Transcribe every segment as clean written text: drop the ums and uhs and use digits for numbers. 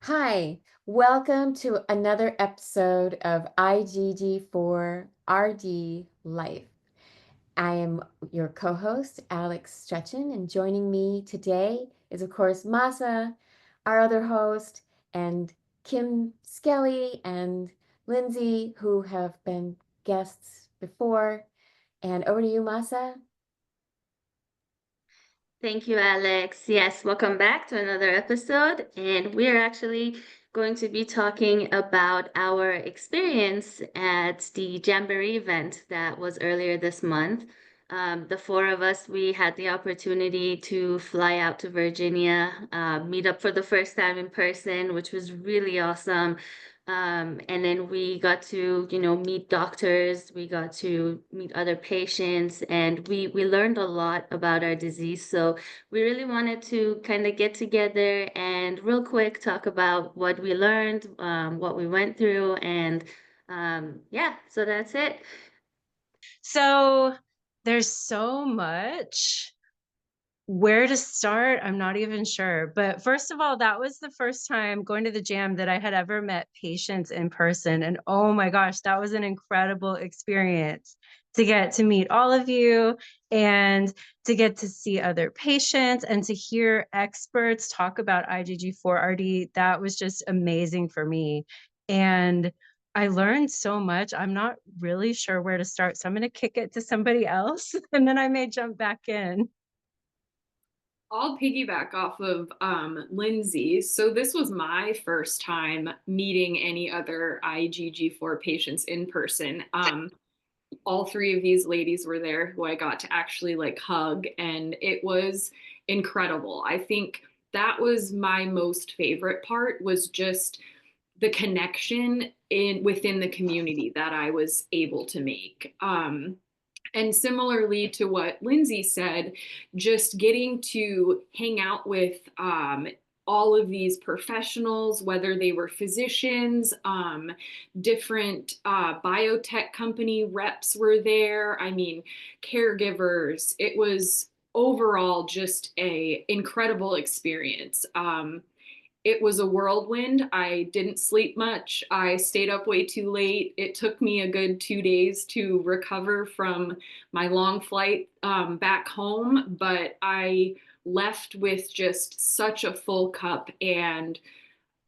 Hi, welcome to another episode of IgG4-RD Life. I am your co-host, Alex Stretchin, and joining me today is, of course, Masa, our other host, and Kim Skelly and Lindsey, who have been guests before. And over to you, Masa. Thank you, Alex. Yes, welcome back to another episode. And we are actually going to be talking about our experience at the Jamboree event that was earlier this month. The four of us, we had the opportunity to fly out to Virginia, meet up for the first time in person, which was really awesome. And then we got to, meet doctors, we got to meet other patients, and we learned a lot about our disease. So we really wanted to kind of get together and real quick talk about what we learned, what we went through, and yeah, so that's it. So there's so much. Where to start, I'm not even sure. But first of all, that was the first time going to the jam that I had ever met patients in person. And oh my gosh, that was an incredible experience to get to meet all of you and to get to see other patients and to hear experts talk about IgG4-RD. That was just amazing for me. And I learned so much. I'm not really sure where to start. So I'm going to kick it to somebody else and then I may jump back in. I'll piggyback off of Lindsay. So this was my first time meeting any other IgG4 patients in person. All three of these ladies were there who I got to actually like hug, and it was incredible. I think that was my most favorite part, was just the connection in within the community that I was able to make. And similarly to what Lindsay said, just getting to hang out with all of these professionals, whether they were physicians, different biotech company reps were there. I mean, caregivers. It was overall just a incredible experience. It was a whirlwind. I didn't sleep much. I stayed up way too late. It took me a good 2 days to recover from my long flight back home, but I left with just such a full cup and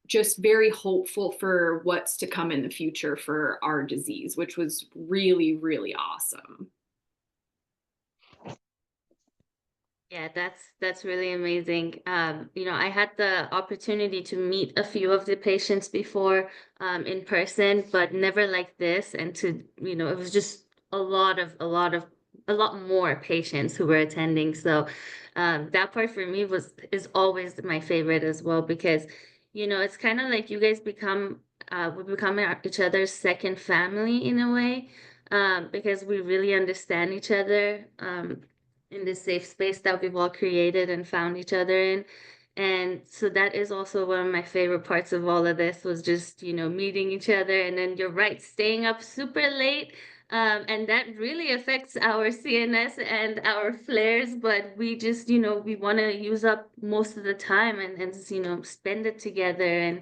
just very hopeful for what's to come in the future for our disease, which was really, really awesome. Yeah, that's really amazing. I had the opportunity to meet a few of the patients before in person, but never like this. And it was just a lot more patients who were attending. So that part for me is always my favorite as well because, it's kind of like you guys we become each other's second family in a way, because we really understand each other. In this safe space that we've all created and found each other in. And so that is also one of my favorite parts of all of this was just, meeting each other. And then you're right, staying up super late. And that really affects our CNS and our flares, but we just, we want to use up most of the time and spend it together and,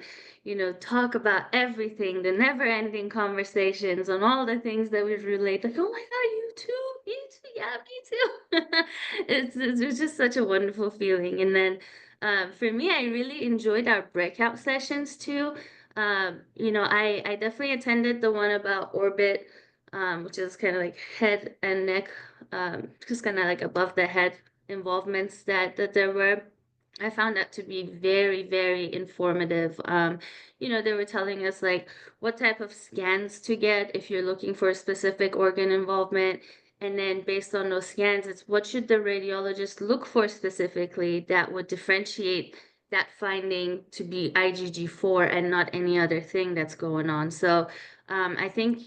talk about everything, the never ending conversations on all the things that we relate. Like, oh my God, you too, yeah, me too. It's just such a wonderful feeling. And then for me, I really enjoyed our breakout sessions too. I definitely attended the one about orbit, which is kind of like head and neck, just kind of like above the head involvements that there were. I found that to be very, very informative. They were telling us like what type of scans to get if you're looking for a specific organ involvement. And then based on those scans, it's what should the radiologist look for specifically that would differentiate that finding to be IgG4 and not any other thing that's going on. So I think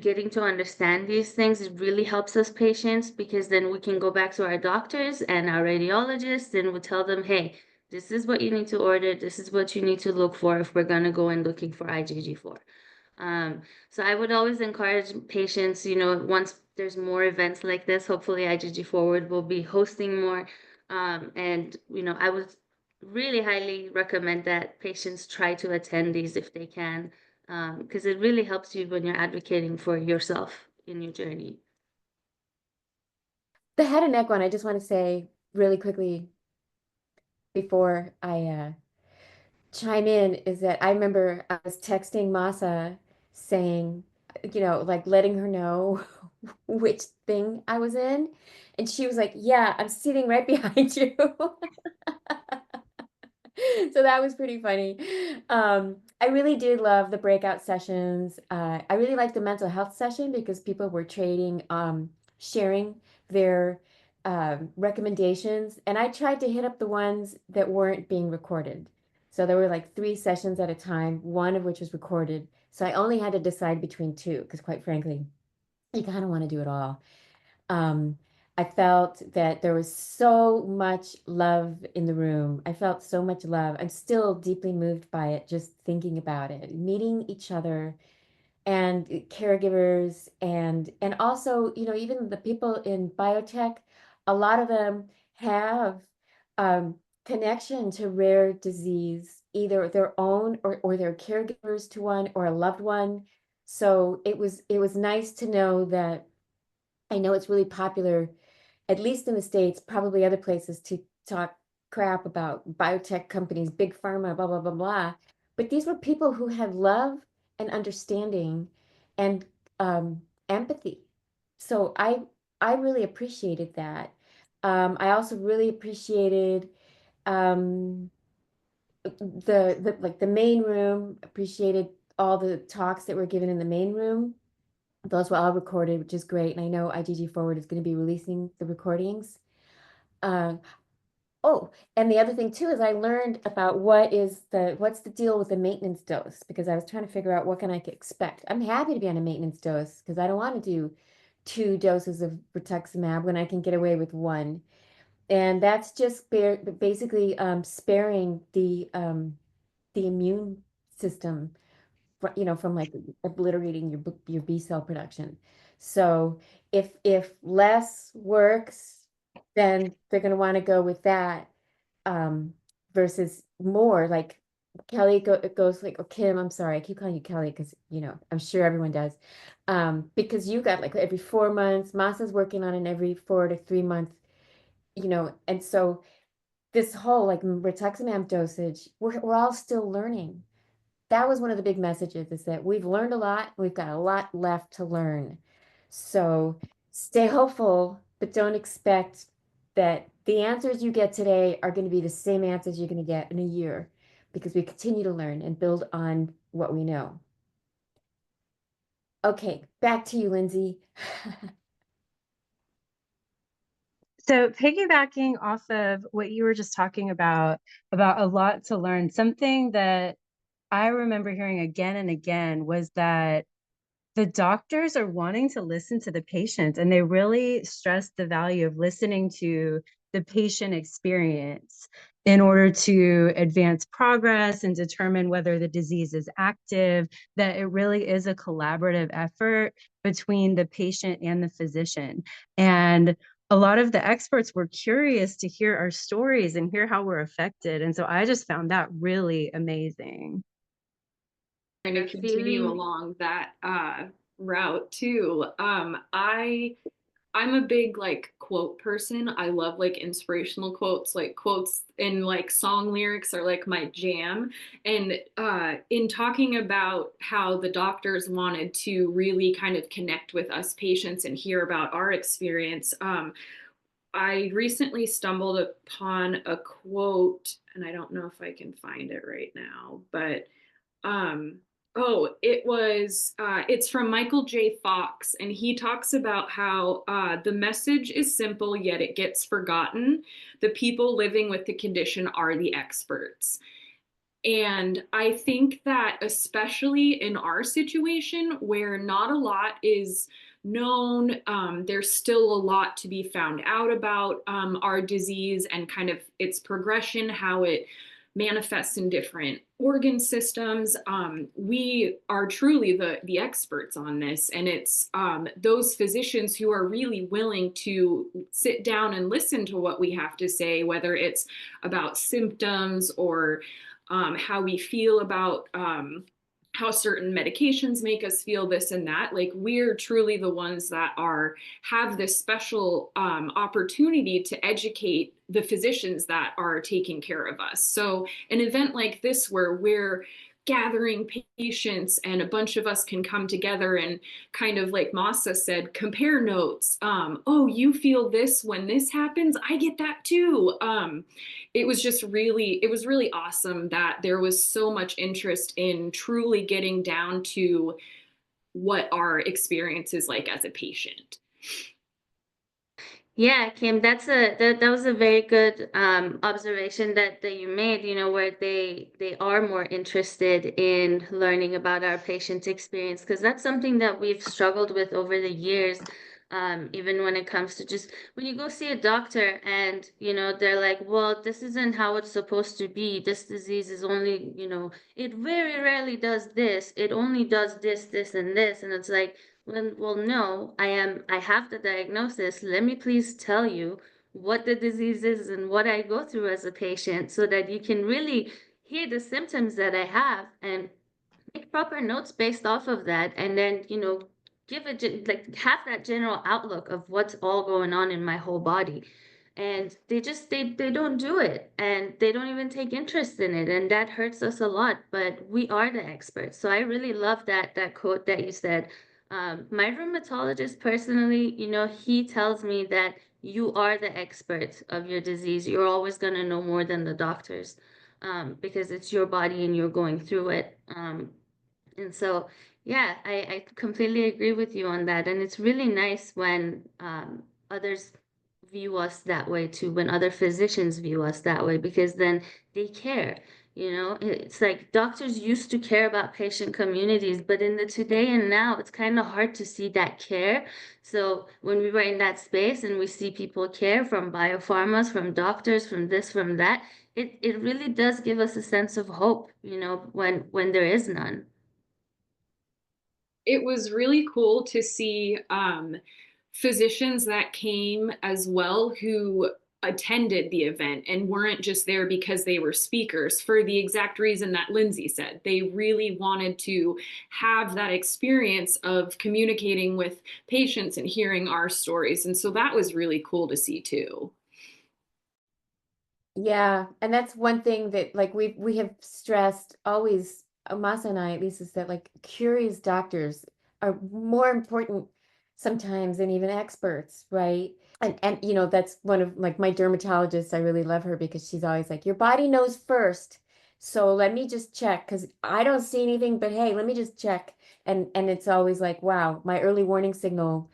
getting to understand these things really helps us patients because then we can go back to our doctors and our radiologists and we tell them, hey, this is what you need to order. This is what you need to look for if we're going to go in looking for IgG4. So I would always encourage patients, once there's more events like this, hopefully IgG4ward will be hosting more. And I would really highly recommend that patients try to attend these if they can, because it really helps you when you're advocating for yourself in your journey. The head and neck one, I just want to say really quickly before I chime in, is that I remember I was texting Masa saying, like letting her know which thing I was in. And she was like, yeah, I'm sitting right behind you. So that was pretty funny. I really did love the breakout sessions. I really liked the mental health session because people were sharing their recommendations, and I tried to hit up the ones that weren't being recorded. So there were like 3 sessions at a time, one of which was recorded. So I only had to decide between two because, quite frankly, you kind of want to do it all. Um, I felt that there was so much love in the room. I felt so much love. I'm still deeply moved by it, just thinking about it, meeting each other and caregivers and also, even the people in biotech, a lot of them have um, connection to rare disease, either their own or their caregivers to one or a loved one. So it was nice to know that I know it's really popular, at least in the States, probably other places, to talk crap about biotech companies, big pharma, blah, blah, blah, blah. But these were people who had love and understanding and empathy. So I really appreciated that. I also really appreciated um, the main room, appreciated all the talks that were given in the main room. Those were all recorded, which is great. And I know IgG4ward is going to be releasing the recordings. Uh, oh, and the other thing too is I learned about what's the deal with the maintenance dose, because I was trying to figure out what can I expect. I'm happy to be on a maintenance dose because I don't want to do 2 doses of rituximab when I can get away with one. And that's just basically sparing the immune system, from like obliterating your B cell production. So if less works, then they're going to want to go with that, um, versus more. Like Kelly goes like, or Kim, I'm sorry, I keep calling you Kelly because I'm sure everyone does, because you got like every 4 months. Masa's working on an every 4 to 3 month, and so this whole like rituximab dosage, we're all still learning. That was one of the big messages, is that we've learned a lot. We've got a lot left to learn. So stay hopeful, but don't expect that the answers you get today are going to be the same answers you're going to get in a year, because we continue to learn and build on what we know. Okay, back to you, Lindsey. So piggybacking off of what you were just talking about a lot to learn, something that I remember hearing again and again was that the doctors are wanting to listen to the patients, and they really stress the value of listening to the patient experience in order to advance progress and determine whether the disease is active, that it really is a collaborative effort between the patient and the physician. And a lot of the experts were curious to hear our stories and hear how we're affected. And so I just found that really amazing. Trying to continue along that route too. I'm a big like quote person. I love like inspirational quotes, like quotes in like song lyrics are like my jam. And in talking about how the doctors wanted to really kind of connect with us patients and hear about our experience, I recently stumbled upon a quote, and I don't know if I can find it right now, but um, it's from Michael J. Fox, and he talks about how the message is simple, yet it gets forgotten. The people living with the condition are the experts. And I think that especially in our situation where not a lot is known, there's still a lot to be found out about our disease and kind of its progression, how it manifests in different organ systems. We are truly the experts on this, and it's those physicians who are really willing to sit down and listen to what we have to say, whether it's about symptoms or how we feel about how certain medications make us feel, this and that. Like, we're truly the ones that have this special opportunity to educate the physicians that are taking care of us. So an event like this, where we're gathering patients and a bunch of us can come together and, kind of like Mahsa said, compare notes. Oh, you feel this when this happens, I get that too. It was really awesome that there was so much interest in truly getting down to what our experience is like as a patient. Yeah, Kim, that was a very good observation that you made, you know, where they are more interested in learning about our patient's experience, because that's something that we've struggled with over the years. Even when it comes to just when you go see a doctor and, you know, they're like, well, this isn't how it's supposed to be. This disease is only, you know, it very rarely does this. It only does this, this, and this. And it's like, well, no, I have the diagnosis. Let me please tell you what the disease is and what I go through as a patient, so that you can really hear the symptoms that I have and make proper notes based off of that. And then, you know, like have that general outlook of what's all going on in my whole body. And they don't do it, and they don't even take interest in it, and that hurts us a lot. But we are the experts. So I really love that quote that you said. My rheumatologist personally, you know, he tells me that you are the expert of your disease. You're always going to know more than the doctors, because it's your body and you're going through it. And so, yeah, I completely agree with you on that. And it's really nice when others view us that way too, when other physicians view us that way, because then they care. You know, it's like doctors used to care about patient communities, but in the today and now, it's kind of hard to see that care. So when we were in that space and we see people care, from biopharmas, from doctors, from this, from that, it really does give us a sense of hope, you know, when there is none. It was really cool to see physicians that came as well, who attended the event and weren't just there because they were speakers, for the exact reason that Lindsey said. They really wanted to have that experience of communicating with patients and hearing our stories. And so that was really cool to see too. Yeah, and that's one thing that like we have stressed always, Masa and I at least, is that like curious doctors are more important sometimes than even experts, right? And you know, that's one of like my dermatologist, I really love her because she's always like, your body knows first. So let me just check, because I don't see anything, but hey, let me just check. And it's always like, wow, my early warning signal,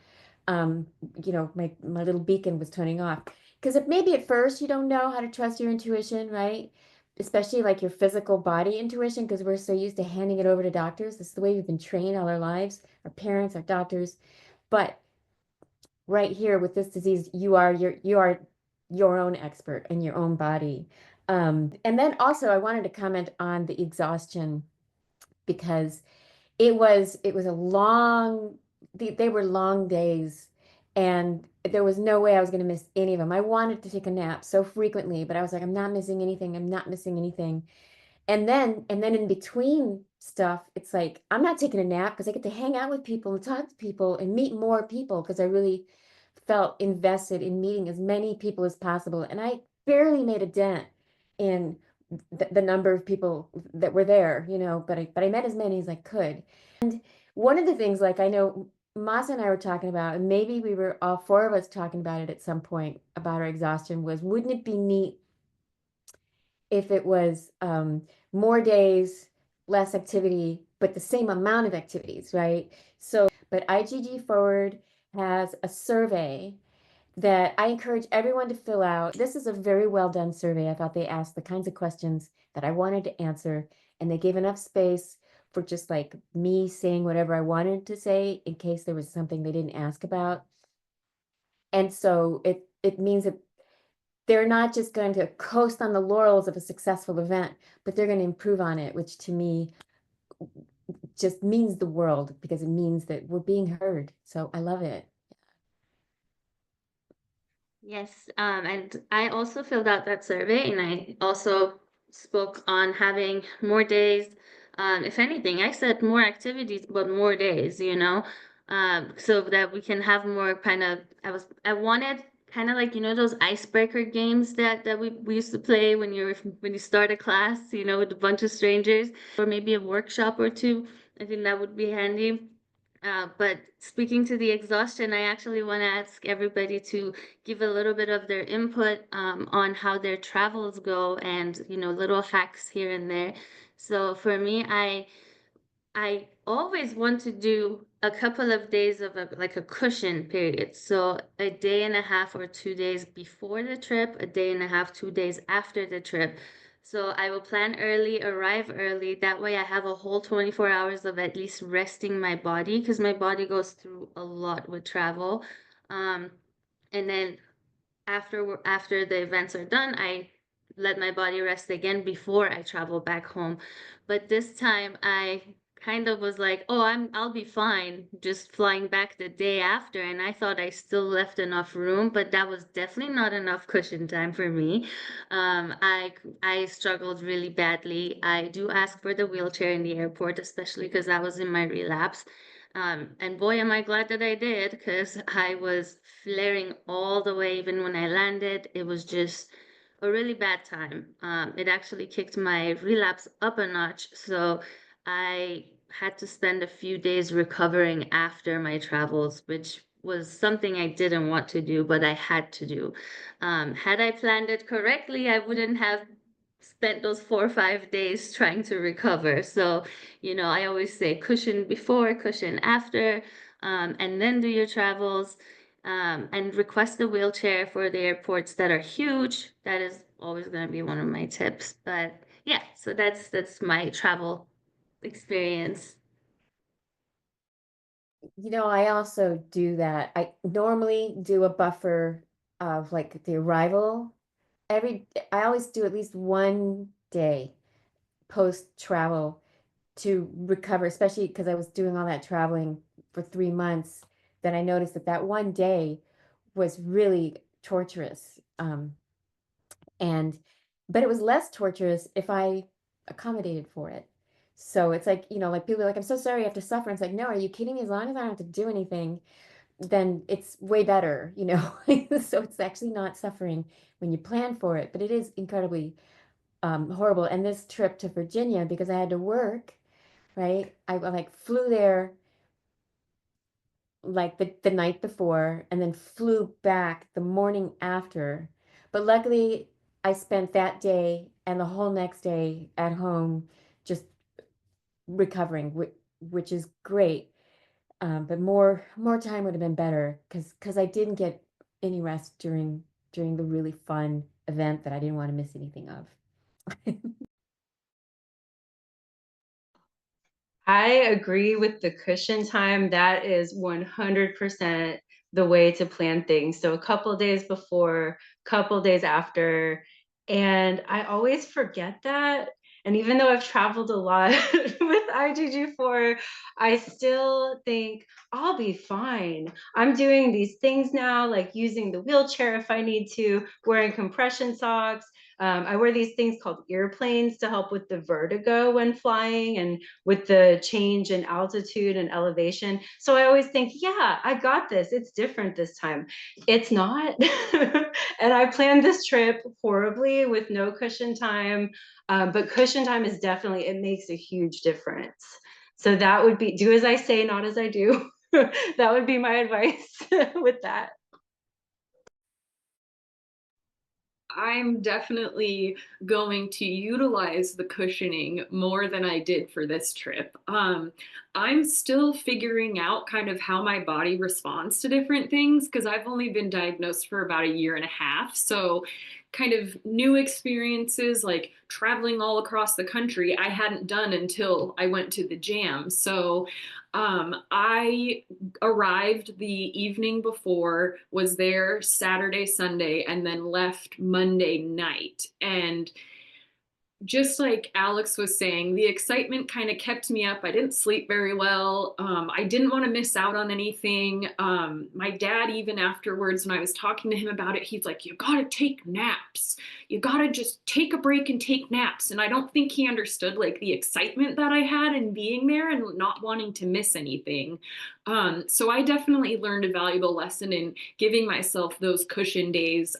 um, you know, my little beacon was turning off. Because if maybe at first you don't know how to trust your intuition, right? Especially like your physical body intuition, because we're so used to handing it over to doctors. This is the way we've been trained all our lives, our parents, our doctors. But right here with this disease, you are your own expert in your own body. And then also I wanted to comment on the exhaustion, because it was a long, they were long days, and there was no way I was going to miss any of them. I wanted to take a nap so frequently, but I was like, I'm not missing anything. I'm not missing anything. And then in between stuff, it's like I'm not taking a nap because I get to hang out with people and talk to people and meet more people, because I really felt invested in meeting as many people as possible. And I barely made a dent in the number of people that were there, you know, but I met as many as I could. One of the things, like I know Masa and I were talking about, and maybe we were all four of us talking about it at some point about our exhaustion, was wouldn't it be neat if it was more days, less activity, but the same amount of activities, right? So, but IgG4ward has a survey that I encourage everyone to fill out. This is a very well done survey. I thought they asked the kinds of questions that I wanted to answer, and they gave enough space for just like me saying whatever I wanted to say in case there was something they didn't ask about. And so it means that they're not just going to coast on the laurels of a successful event, but they're going to improve on it, which to me just means the world because it means that we're being heard. So I love it. Yes, and I also filled out that survey, and I also spoke on having more days. If anything, I said more activities, but more days, so that we can have more kind of. I wanted kind of like those icebreaker games that we used to play when you start a class, with a bunch of strangers, or maybe a workshop or two. I think that would be handy. But speaking to the exhaustion, I actually want to ask everybody to give a little bit of their input on how their travels go and, little hacks here and there. So for me, I always want to do a couple of days of like a cushion period. So a day and a half or 2 days before the trip, a day and a half, 2 days after the trip. So I will plan early, arrive early. That way I have a whole 24 hours of at least resting my body because my body goes through a lot with travel. Um, and then after the events are done, I let my body rest again before I travel back home. But this time I kind of was like, oh, I'll be fine just flying back the day after. And I thought I still left enough room, but that was definitely not enough cushion time for me. I struggled really badly. I do ask for the wheelchair in the airport, especially because I was in my relapse. And boy, am I glad that I did, because I was flaring all the way, even when I landed. It was just a really bad time. It actually kicked my relapse up a notch. So I had to spend a few days recovering after my travels, which was something I didn't want to do, but I had to do. Had I planned it correctly, I wouldn't have spent those 4 or 5 days trying to recover. So, I always say cushion before, cushion after, and then do your travels, and request a wheelchair for the airports that are huge. That is always going to be one of my tips. But yeah, so that's my travel experience. I also do that. I normally do a buffer of like the arrival. I always do at least one day post travel to recover, especially because I was doing all that traveling for 3 months. Then I noticed that one day was really torturous. And but it was less torturous if I accommodated for it. So it's like, like people are like, I'm so sorry you have to suffer. And it's like, no, are you kidding me? As long as I don't have to do anything, then it's way better. So it's actually not suffering when you plan for it, but it is incredibly horrible. And this trip to Virginia, because I had to work, right? I like flew there like the night before and then flew back the morning after. But luckily, I spent that day and the whole next day at home just recovering, which is great. But more time would have been better because I didn't get any rest during the really fun event that I didn't want to miss anything of. I agree with the cushion time. That is 100% the way to plan things. So a couple days before, couple days after. And I always forget that. And even though I've traveled a lot with IgG4, I still think I'll be fine. I'm doing these things now, like using the wheelchair if I need to, wearing compression socks. I wear these things called earplanes to help with the vertigo when flying and with the change in altitude and elevation. So I always think, yeah, I got this. It's different this time. It's not. And I planned this trip horribly with no cushion time. But cushion time is definitely, it makes a huge difference. So that would be, do as I say, not as I do. That would be my advice with that. I'm definitely going to utilize the cushioning more than I did for this trip. I'm still figuring out kind of how my body responds to different things because I've only been diagnosed for about a year and a half. So kind of new experiences like traveling all across the country I hadn't done until I went to the jam. So I arrived the evening before, was there Saturday, Sunday, and then left Monday night. And just like Alex was saying, the excitement kind of kept me up. I didn't sleep very well. I didn't want to miss out on anything. My dad, even afterwards, when I was talking to him about it, he's like, you got to take naps. You got to just take a break and take naps. And I don't think he understood like the excitement that I had in being there and not wanting to miss anything. So I definitely learned a valuable lesson in giving myself those cushion days.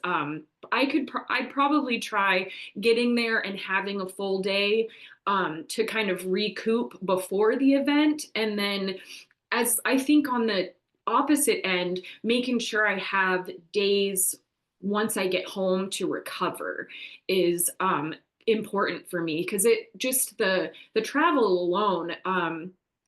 I'd probably try getting there and having a full day to kind of recoup before the event. And then, as I think on the opposite end, making sure I have days once I get home to recover is important for me, because it just the travel alone.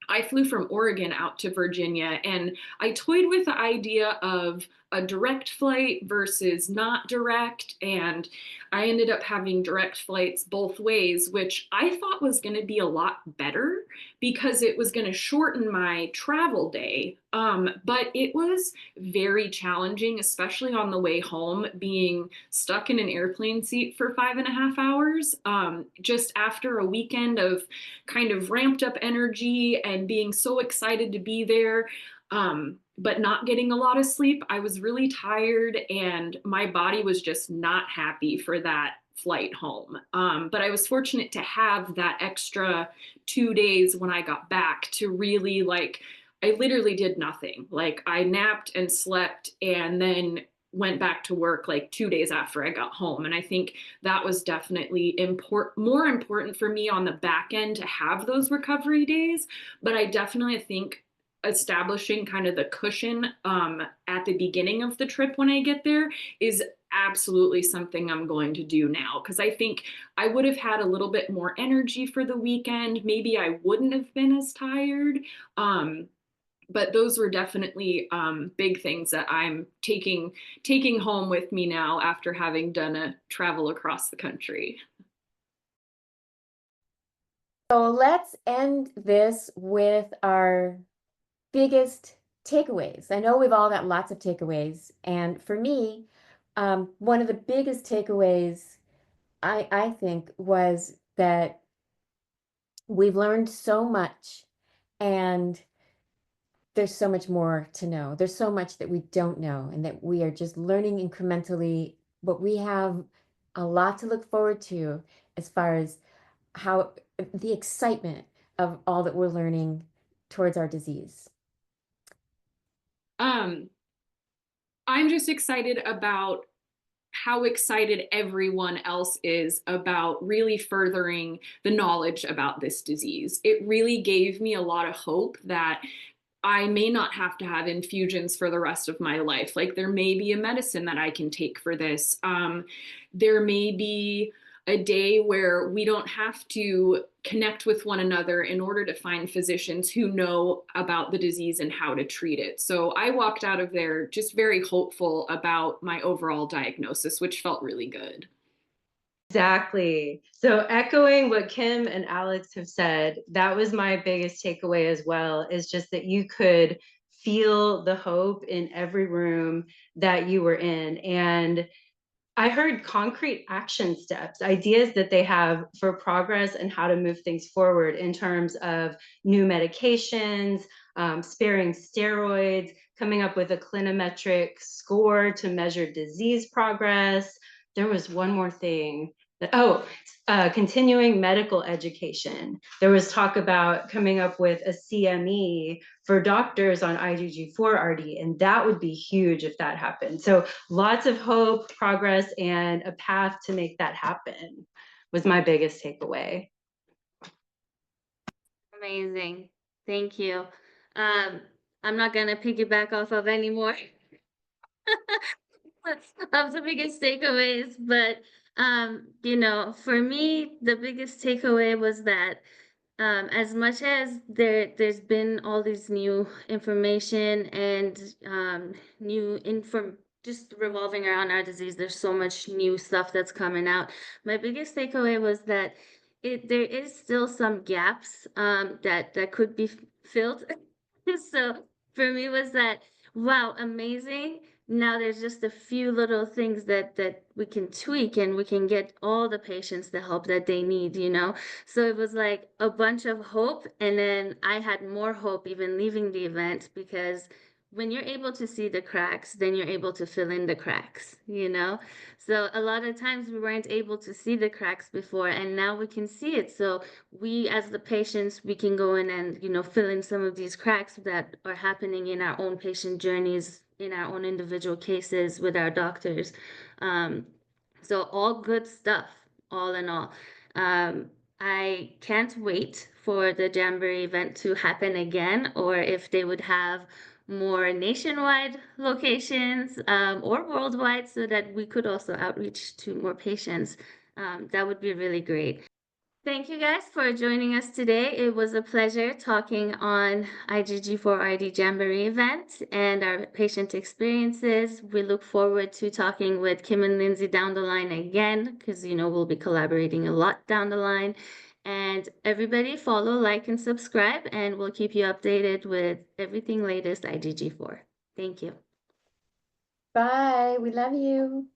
I flew from Oregon out to Virginia, and I toyed with the idea of a direct flight versus not direct. And I ended up having direct flights both ways, which I thought was going to be a lot better because it was going to shorten my travel day. But it was very challenging, especially on the way home, being stuck in an airplane seat for 5.5 hours. Just after a weekend of kind of ramped up energy and being so excited to be there, but not getting a lot of sleep. I was really tired and my body was just not happy for that flight home. But I was fortunate to have that extra 2 days when I got back to really I literally did nothing. Like I napped and slept and then went back to work like 2 days after I got home. And I think that was definitely more important for me on the back end to have those recovery days. But I definitely think establishing kind of the cushion at the beginning of the trip when I get there is absolutely something I'm going to do now, because I think I would have had a little bit more energy for the weekend. Maybe I wouldn't have been as tired. But those were definitely big things that I'm taking home with me now after having done a travel across the country. So let's end this with our biggest takeaways. I know we've all got lots of takeaways, and for me, one of the biggest takeaways I think was that we've learned so much, and there's so much more to know. There's so much that we don't know, and that we are just learning incrementally, but we have a lot to look forward to as far as how the excitement of all that we're learning towards our disease. I'm just excited about how excited everyone else is about really furthering the knowledge about this disease. It really gave me a lot of hope that I may not have to have infusions for the rest of my life. Like there may be a medicine that I can take for this. There may be a day where we don't have to connect with one another in order to find physicians who know about the disease and how to treat it. So I walked out of there just very hopeful about my overall diagnosis, which felt really good. Exactly. So echoing what Kim and Alex have said, that was my biggest takeaway as well, is just that you could feel the hope in every room that you were in. And I heard concrete action steps, ideas that they have for progress and how to move things forward in terms of new medications, sparing steroids, coming up with a clinometric score to measure disease progress. There was one more thing that, continuing medical education. There was talk about coming up with a CME for doctors on IgG4-RD, and that would be huge if that happened. So lots of hope, progress, and a path to make that happen was my biggest takeaway. Amazing. Thank you. I'm not gonna piggyback off of any more of the biggest takeaways, but for me, the biggest takeaway was that as much as there's been all these new information and just revolving around our disease. There's so much new stuff that's coming out. My biggest takeaway was that there is still some gaps that could be filled. So for me was that, wow, amazing. Now there's just a few little things that we can tweak, and we can get all the patients the help that they need, you know? So it was like a bunch of hope, and then I had more hope even leaving the event, because when you're able to see the cracks, then you're able to fill in the cracks, you know? So a lot of times we weren't able to see the cracks before, and now we can see it. So we, as the patients, we can go in and, you know, fill in some of these cracks that are happening in our own patient journeys, in our own individual cases with our doctors. So all good stuff, all in all. I can't wait for the Jamboree event to happen again, or if they would have more nationwide locations, or worldwide, so that we could also outreach to more patients. That would be really great. Thank you guys for joining us today. It was a pleasure talking on IgG4-RD Jamboree event and our patient experiences. We look forward to talking with Kim and Lindsey down the line again, because, you know, we'll be collaborating a lot down the line. And everybody follow, like, and subscribe, and we'll keep you updated with everything latest IgG4. Thank you. Bye. We love you.